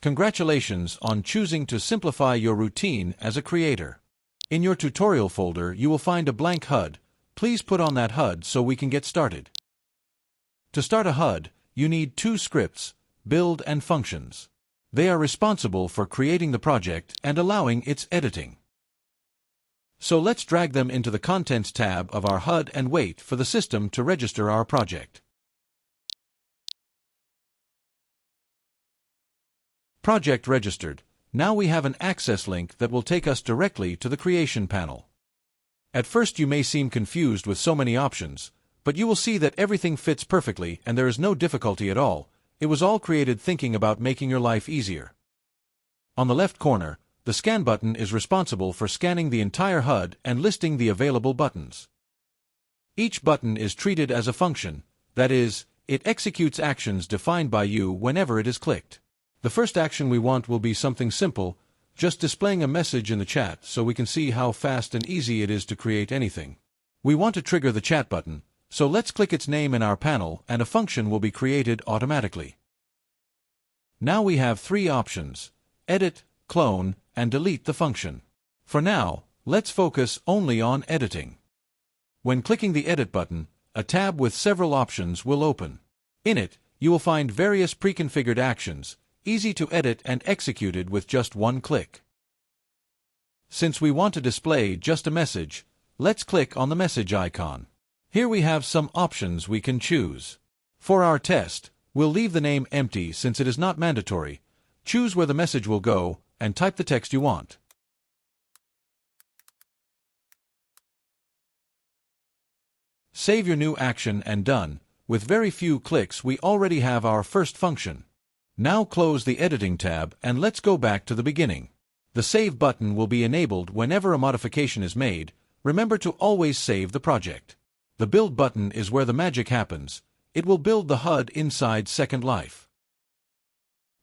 Congratulations on choosing to simplify your routine as a creator. In your tutorial folder, you will find a blank HUD. Please put on that HUD so we can get started. To start a HUD, you need two scripts, build and functions. They are responsible for creating the project and allowing its editing. So let's drag them into the Contents tab of our HUD and wait for the system to register our project. Project registered. Now we have an access link that will take us directly to the creation panel. At first you may seem confused with so many options, but you will see that everything fits perfectly and there is no difficulty at all. It was all created thinking about making your life easier. On the left corner, the Scan button is responsible for scanning the entire HUD and listing the available buttons. Each button is treated as a function, that is, it executes actions defined by you whenever it is clicked. The first action we want will be something simple, just displaying a message in the chat so we can see how fast and easy it is to create anything. We want to trigger the chat button, so let's click its name in our panel and a function will be created automatically. Now we have three options: edit, clone, and delete the function. For now, let's focus only on editing. When clicking the Edit button, a tab with several options will open. In it, you will find various pre-configured actions, easy to edit and executed with just one click. Since we want to display just a message, let's click on the message icon. Here we have some options we can choose. For our test, we'll leave the name empty since it is not mandatory. Choose where the message will go and type the text you want. Save your new action and done. With very few clicks, we already have our first function. Now close the Editing tab and let's go back to the beginning. The Save button will be enabled whenever a modification is made. Remember to always save the project. The Build button is where the magic happens. It will build the HUD inside Second Life.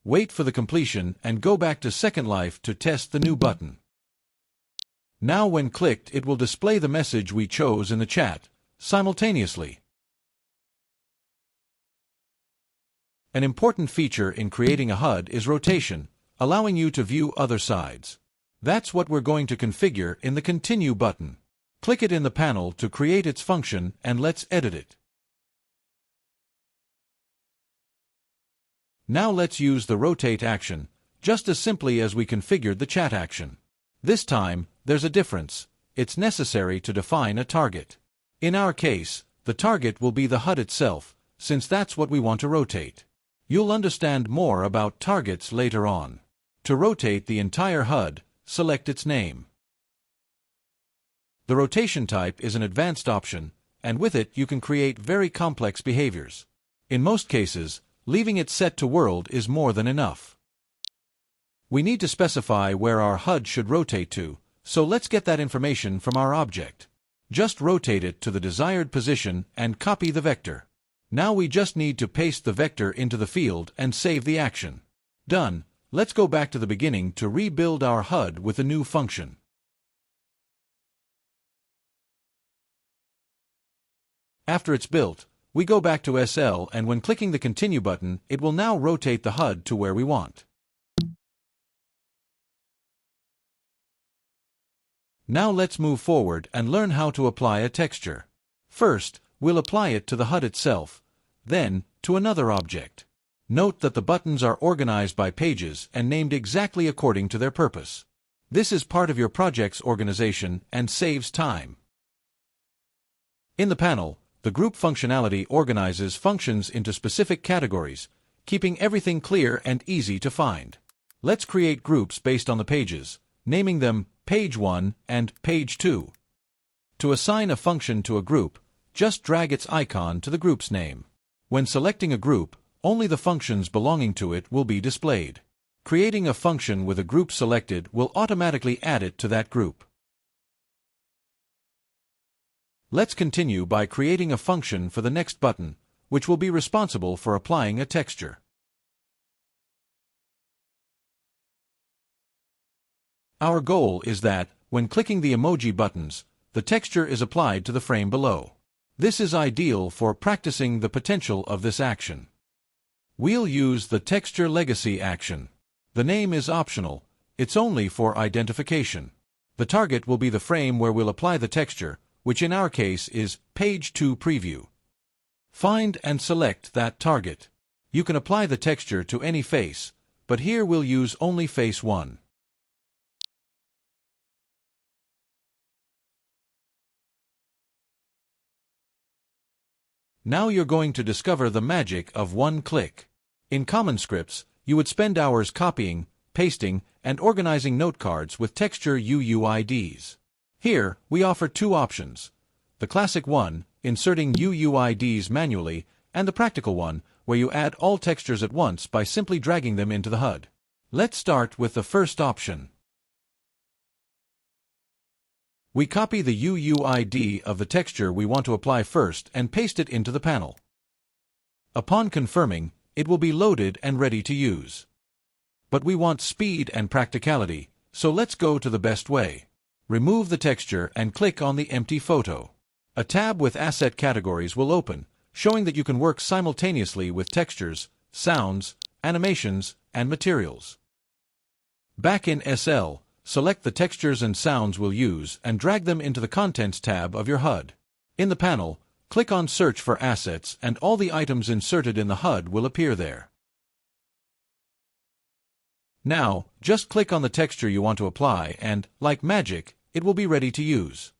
Wait for the completion and go back to Second Life to test the new button. Now when clicked, it will display the message we chose in the chat simultaneously. An important feature in creating a HUD is rotation, allowing you to view other sides. That's what we're going to configure in the Continue button. Click it in the panel to create its function and let's edit it. Now let's use the Rotate action, just as simply as we configured the Chat action. This time, there's a difference. It's necessary to define a target. In our case, the target will be the HUD itself, since that's what we want to rotate. You'll understand more about targets later on. To rotate the entire HUD, select its name. The rotation type is an advanced option, and with it you can create very complex behaviors. In most cases, leaving it set to world is more than enough. We need to specify where our HUD should rotate to, so let's get that information from our object. Just rotate it to the desired position and copy the vector. Now we just need to paste the vector into the field and save the action. Done. Let's go back to the beginning to rebuild our HUD with a new function. After it's built, we go back to SL and when clicking the Continue button, it will now rotate the HUD to where we want. Now let's move forward and learn how to apply a texture. First, we'll apply it to the HUD itself, then to another object. Note that the buttons are organized by pages and named exactly according to their purpose. This is part of your project's organization and saves time. In the panel, the group functionality organizes functions into specific categories, keeping everything clear and easy to find. Let's create groups based on the pages, naming them Page 1 and Page 2. To assign a function to a group, just drag its icon to the group's name. When selecting a group, only the functions belonging to it will be displayed. Creating a function with a group selected will automatically add it to that group. Let's continue by creating a function for the next button, which will be responsible for applying a texture. Our goal is that, when clicking the emoji buttons, the texture is applied to the frame below. This is ideal for practicing the potential of this action. We'll use the Texture Legacy action. The name is optional, it's only for identification. The target will be the frame where we'll apply the texture, which in our case is Page 2 Preview. Find and select that target. You can apply the texture to any face, but here we'll use only face 1. Now you're going to discover the magic of 1Click. In common scripts, you would spend hours copying, pasting, and organizing note cards with texture UUIDs. Here, we offer two options. The classic one, inserting UUIDs manually, and the practical one, where you add all textures at once by simply dragging them into the HUD. Let's start with the first option. We copy the UUID of the texture we want to apply first and paste it into the panel. Upon confirming, it will be loaded and ready to use. But we want speed and practicality, so let's go to the best way. Remove the texture and click on the empty photo. A tab with asset categories will open, showing that you can work simultaneously with textures, sounds, animations, and materials. Back in SL, select the textures and sounds we'll use and drag them into the Contents tab of your HUD. In the panel, click on Search for Assets and all the items inserted in the HUD will appear there. Now, just click on the texture you want to apply and, like magic, it will be ready to use.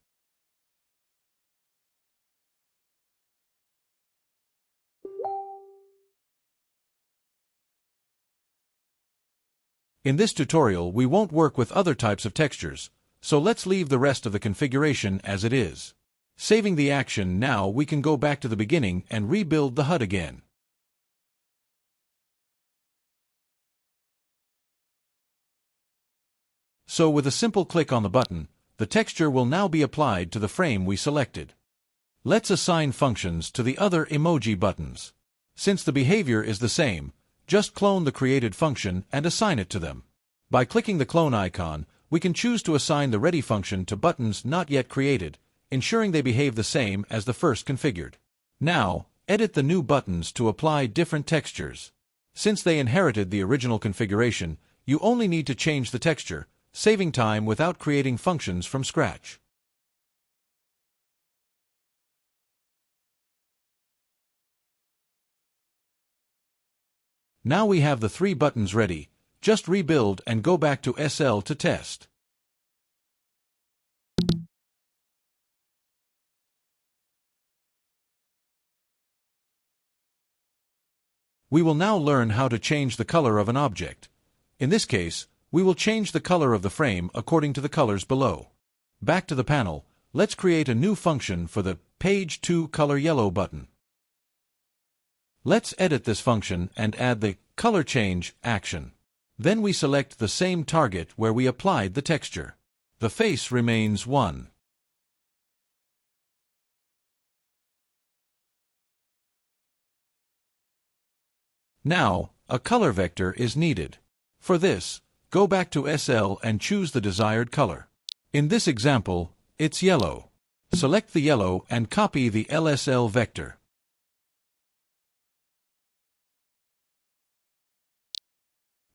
In this tutorial, we won't work with other types of textures, so let's leave the rest of the configuration as it is. Saving the action, now we can go back to the beginning and rebuild the HUD again. So with a simple click on the button, the texture will now be applied to the frame we selected. Let's assign functions to the other emoji buttons. Since the behavior is the same, just clone the created function and assign it to them. By clicking the clone icon, we can choose to assign the ready function to buttons not yet created, ensuring they behave the same as the first configured. Now, edit the new buttons to apply different textures. Since they inherited the original configuration, you only need to change the texture, saving time without creating functions from scratch. Now we have the three buttons ready, just rebuild and go back to SL to test. We will now learn how to change the color of an object. In this case, we will change the color of the frame according to the colors below. Back to the panel, let's create a new function for the Page 2 Color Yellow button. Let's edit this function and add the Color Change action. Then we select the same target where we applied the texture. The face remains 1. Now, a color vector is needed. For this, go back to SL and choose the desired color. In this example, it's yellow. Select the yellow and copy the LSL vector.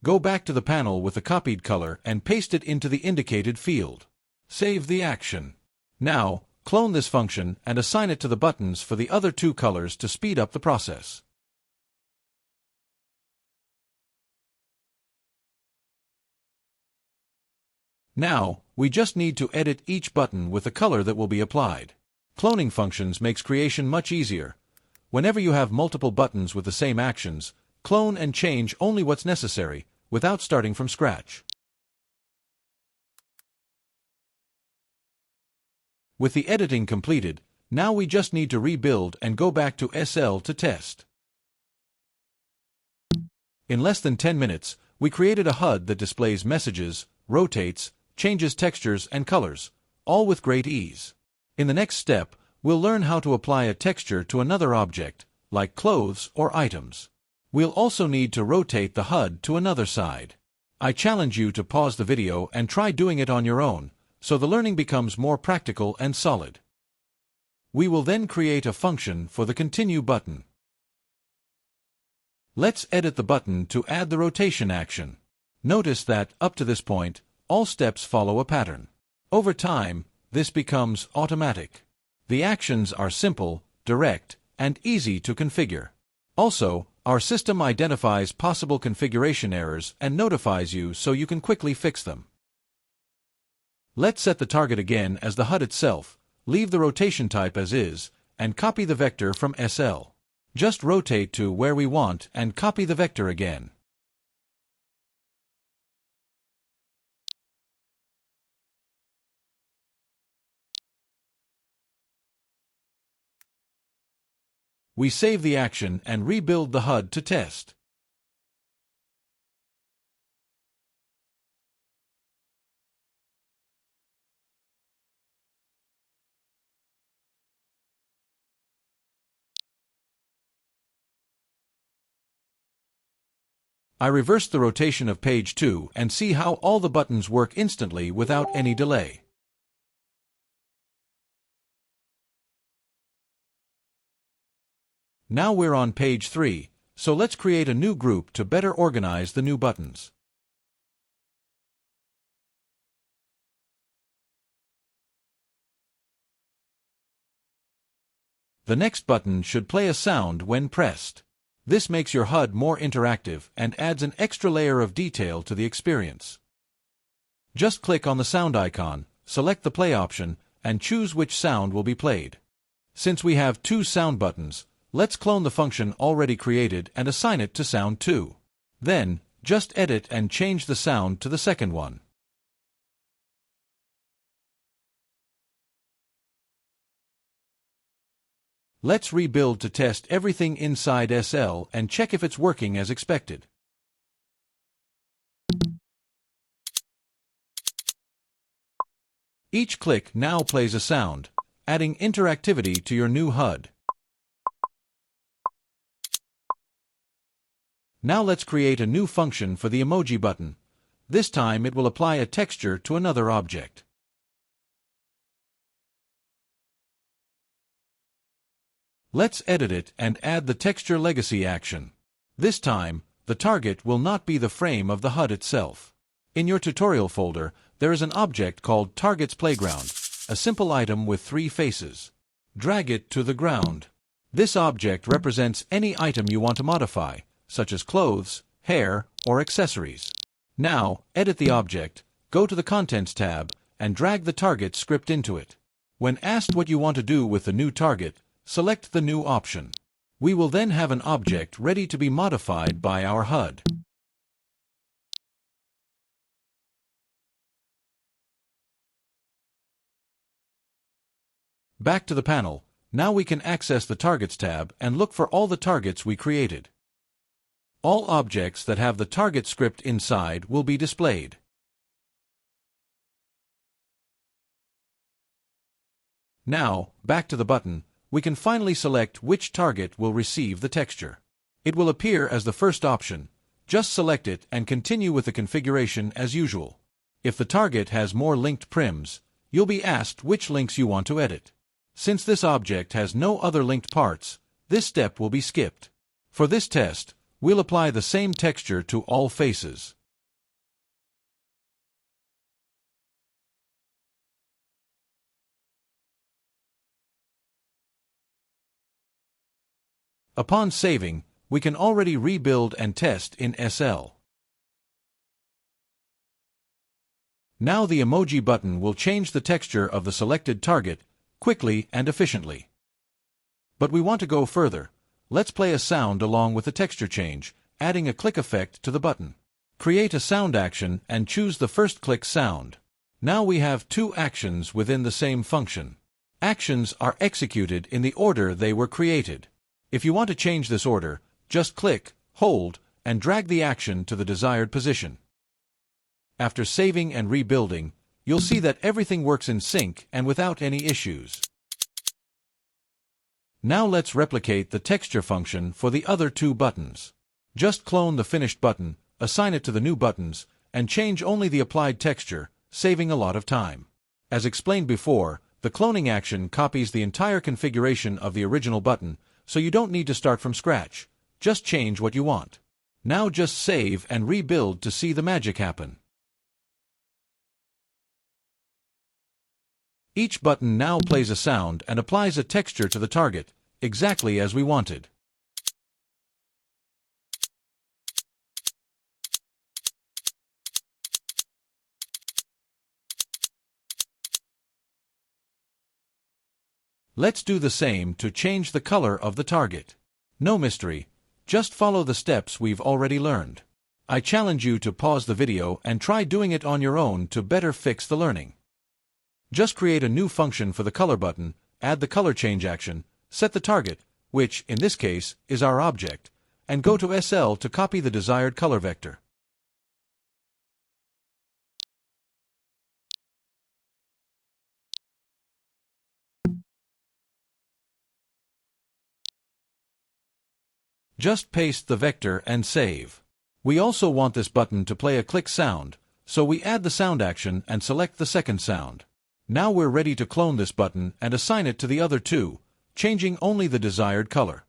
Go back to the panel with the copied color and paste it into the indicated field. Save the action. Now, clone this function and assign it to the buttons for the other two colors to speed up the process. Now, we just need to edit each button with the color that will be applied. Cloning functions makes creation much easier. Whenever you have multiple buttons with the same actions, clone and change only what's necessary, without starting from scratch. With the editing completed, now we just need to rebuild and go back to SL to test. In less than 10 minutes, we created a HUD that displays messages, rotates, changes textures and colors, all with great ease. In the next step, we'll learn how to apply a texture to another object, like clothes or items. We'll also need to rotate the HUD to another side. I challenge you to pause the video and try doing it on your own, so the learning becomes more practical and solid. We will then create a function for the Continue button. Let's edit the button to add the rotation action. Notice that, up to this point, all steps follow a pattern. Over time, this becomes automatic. The actions are simple, direct, and easy to configure. Also, our system identifies possible configuration errors and notifies you so you can quickly fix them. Let's set the target again as the HUD itself, leave the rotation type as is, and copy the vector from SL. Just rotate to where we want and copy the vector again. We save the action and rebuild the HUD to test. I reversed the rotation of page 2 and see how all the buttons work instantly without any delay. Now we're on page 3, so let's create a new group to better organize the new buttons. The next button should play a sound when pressed. This makes your HUD more interactive and adds an extra layer of detail to the experience. Just click on the sound icon, select the play option, and choose which sound will be played. Since we have 2 sound buttons, let's clone the function already created and assign it to sound 2. Then, just edit and change the sound to the second one. Let's rebuild to test everything inside SL and check if it's working as expected. Each click now plays a sound, adding interactivity to your new HUD. Now let's create a new function for the emoji button. This time it will apply a texture to another object. Let's edit it and add the texture legacy action. This time, the target will not be the frame of the HUD itself. In your tutorial folder, there is an object called Target's Playground, a simple item with 3 faces. Drag it to the ground. This object represents any item you want to modify, such as clothes, hair, or accessories. Now, edit the object, go to the Contents tab, and drag the target script into it. When asked what you want to do with the new target, select the new option. We will then have an object ready to be modified by our HUD. Back to the panel. Now we can access the Targets tab and look for all the targets we created. All objects that have the target script inside will be displayed. Now, back to the button, we can finally select which target will receive the texture. It will appear as the first option. Just select it and continue with the configuration as usual. If the target has more linked prims, you'll be asked which links you want to edit. Since this object has no other linked parts, this step will be skipped. For this test, we'll apply the same texture to all faces. Upon saving, we can already rebuild and test in SL. Now the emoji button will change the texture of the selected target quickly and efficiently. But we want to go further. Let's play a sound along with the texture change, adding a click effect to the button. Create a sound action and choose the first click sound. Now we have 2 actions within the same function. Actions are executed in the order they were created. If you want to change this order, just click, hold, and drag the action to the desired position. After saving and rebuilding, you'll see that everything works in sync and without any issues. Now let's replicate the texture function for the other 2 buttons. Just clone the finished button, assign it to the new buttons, and change only the applied texture, saving a lot of time. As explained before, the cloning action copies the entire configuration of the original button, so you don't need to start from scratch. Just change what you want. Now just save and rebuild to see the magic happen. Each button now plays a sound and applies a texture to the target, exactly as we wanted. Let's do the same to change the color of the target. No mystery, just follow the steps we've already learned. I challenge you to pause the video and try doing it on your own to better fix the learning. Just create a new function for the color button, add the color change action, set the target, which, in this case, is our object, and go to SL to copy the desired color vector. Just paste the vector and save. We also want this button to play a click sound, so we add the sound action and select the second sound. Now we're ready to clone this button and assign it to the other two, changing only the desired color.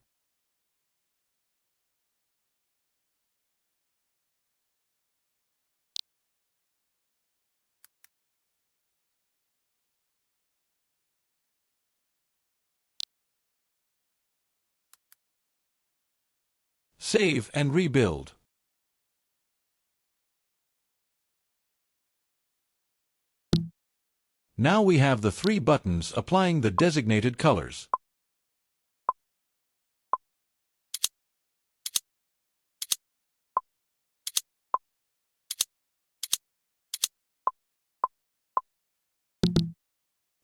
Save and rebuild. Now we have the three buttons applying the designated colors.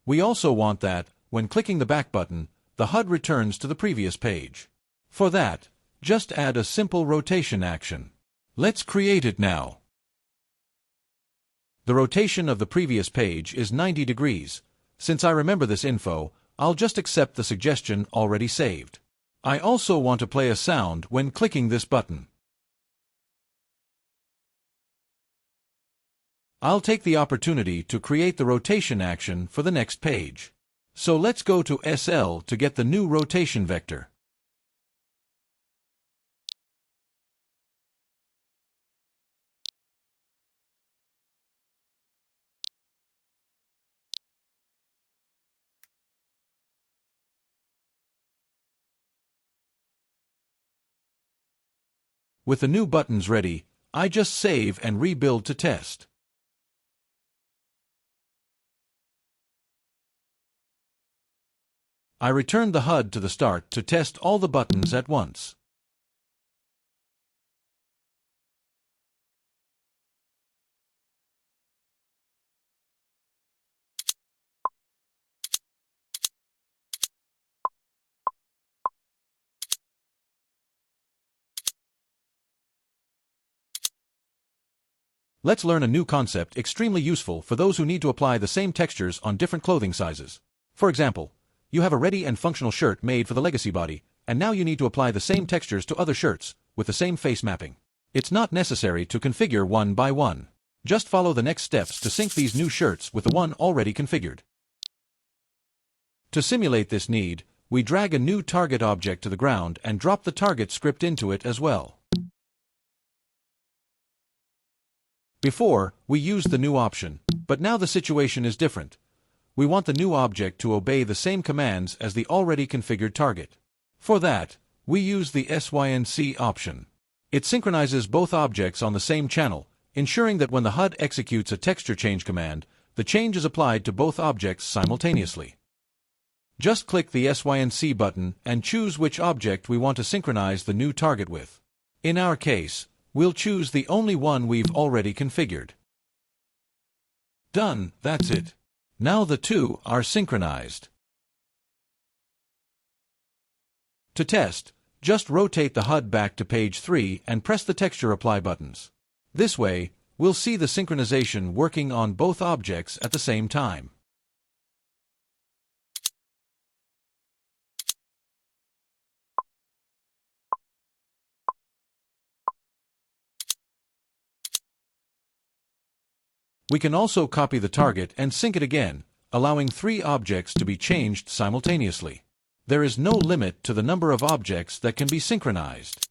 We also want that, when clicking the back button, the HUD returns to the previous page. For that, just add a simple rotation action. Let's create it now. The rotation of the previous page is 90 degrees. Since I remember this info, I'll just accept the suggestion already saved. I also want to play a sound when clicking this button. I'll take the opportunity to create the rotation action for the next page. So let's go to SL to get the new rotation vector. With the new buttons ready, I just save and rebuild to test. I returned the HUD to the start to test all the buttons at once. Let's learn a new concept extremely useful for those who need to apply the same textures on different clothing sizes. For example, you have a ready and functional shirt made for the legacy body, and now you need to apply the same textures to other shirts, with the same face mapping. It's not necessary to configure one by one. Just follow the next steps to sync these new shirts with the one already configured. To simulate this need, we drag a new target object to the ground and drop the target script into it as well. Before, we used the new option, but now the situation is different. We want the new object to obey the same commands as the already configured target. For that, we use the SYNC option. It synchronizes both objects on the same channel, ensuring that when the HUD executes a texture change command, the change is applied to both objects simultaneously. Just click the SYNC button and choose which object we want to synchronize the new target with. In our case, we'll choose the only one we've already configured. Done, that's it. Now the two are synchronized. To test, just rotate the HUD back to page 3 and press the texture apply buttons. This way, we'll see the synchronization working on both objects at the same time. We can also copy the target and sync it again, allowing 3 objects to be changed simultaneously. There is no limit to the number of objects that can be synchronized.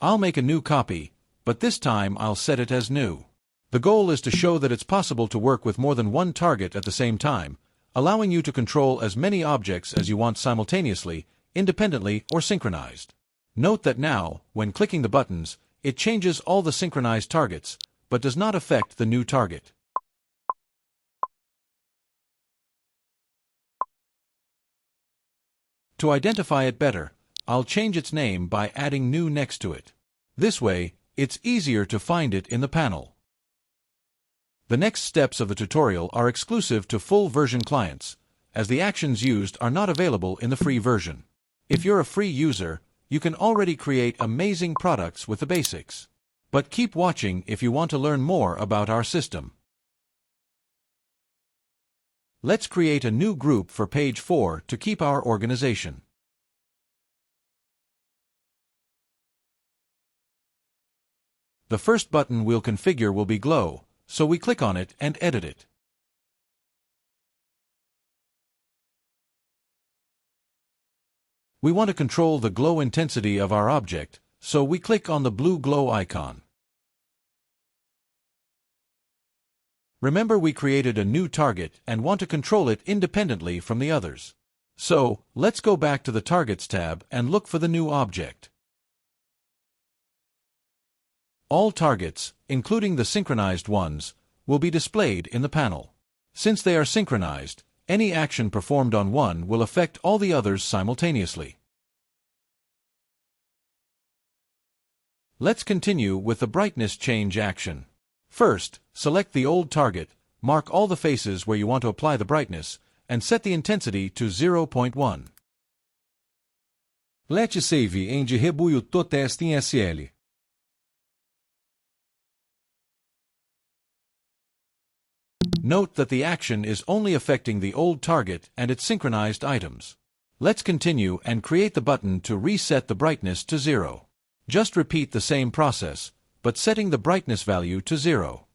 I'll make a new copy, but this time I'll set it as new. The goal is to show that it's possible to work with more than one target at the same time, allowing you to control as many objects as you want simultaneously, independently, or synchronized. Note that now, when clicking the buttons, it changes all the synchronized targets, but does not affect the new target. To identify it better, I'll change its name by adding new next to it. This way, it's easier to find it in the panel. The next steps of the tutorial are exclusive to full version clients, as the actions used are not available in the free version. If you're a free user, you can already create amazing products with the basics. But keep watching if you want to learn more about our system. Let's create a new group for page 4 to keep our organization. The first button we'll configure will be Glow, so we click on it and edit it. We want to control the glow intensity of our object, so we click on the blue glow icon. Remember, we created a new target and want to control it independently from the others. So, let's go back to the Targets tab and look for the new object. All targets, including the synchronized ones, will be displayed in the panel. Since they are synchronized, any action performed on one will affect all the others simultaneously. Let's continue with the brightness change action. First, select the old target, mark all the faces where you want to apply the brightness, and set the intensity to 0.1. Let's save and rebuild to test in SL. Note that the action is only affecting the old target and its synchronized items. Let's continue and create the button to reset the brightness to 0. Just repeat the same process, but setting the brightness value to 0.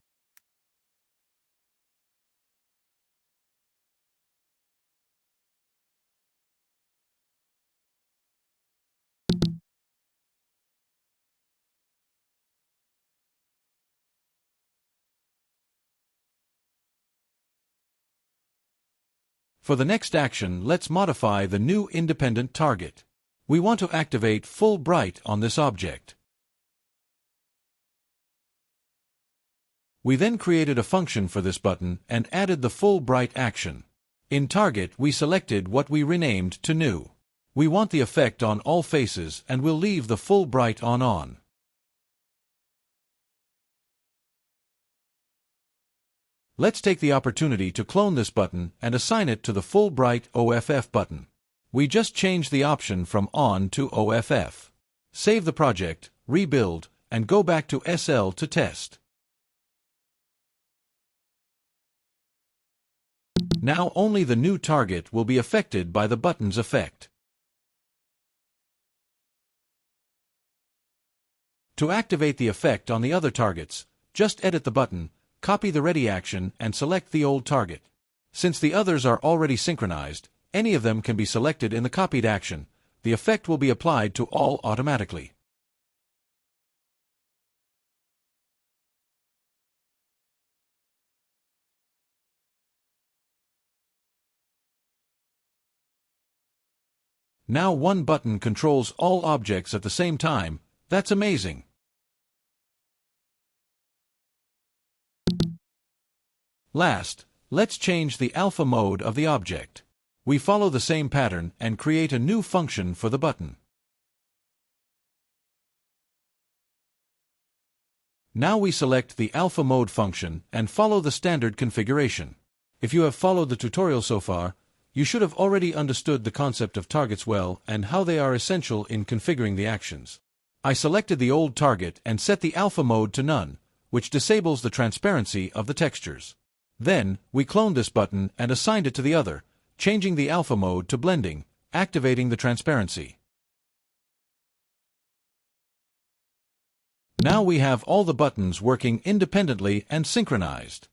For the next action, let's modify the new independent target. We want to activate full bright on this object. We then created a function for this button and added the full bright action. In Target, we selected what we renamed to New. We want the effect on all faces and we'll leave the full bright on. Let's take the opportunity to clone this button and assign it to the full bright OFF button. We just changed the option from On to OFF. Save the project, rebuild, and go back to SL to test. Now only the new target will be affected by the button's effect. To activate the effect on the other targets, just edit the button, copy the ready action, and select the old target. Since the others are already synchronized, any of them can be selected in the copied action. The effect will be applied to all automatically. Now one button controls all objects at the same time. That's amazing. Last, let's change the alpha mode of the object. We follow the same pattern and create a new function for the button. Now we select the alpha mode function and follow the standard configuration. If you have followed the tutorial so far, you should have already understood the concept of targets well and how they are essential in configuring the actions. I selected the old target and set the alpha mode to none, which disables the transparency of the textures. Then, we cloned this button and assigned it to the other, changing the alpha mode to blending, activating the transparency. Now we have all the buttons working independently and synchronized.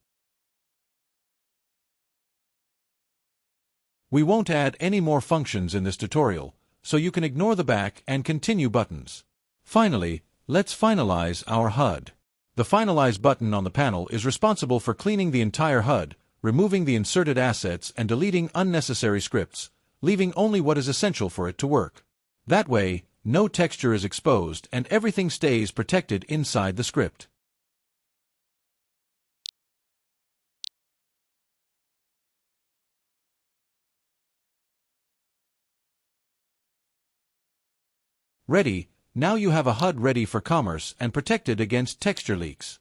We won't add any more functions in this tutorial, so you can ignore the back and continue buttons. Finally, Let's finalize our HUD. The Finalize button on the panel is responsible for cleaning the entire HUD, removing the inserted assets and deleting unnecessary scripts, leaving only what is essential for it to work. That way, no texture is exposed and everything stays protected inside the script. Ready, now you have a HUD ready for commerce and protected against texture leaks.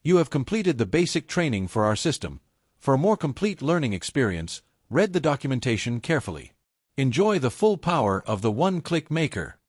You have completed the basic training for our system. For a more complete learning experience, read the documentation carefully. Enjoy the full power of the 1-Click Maker.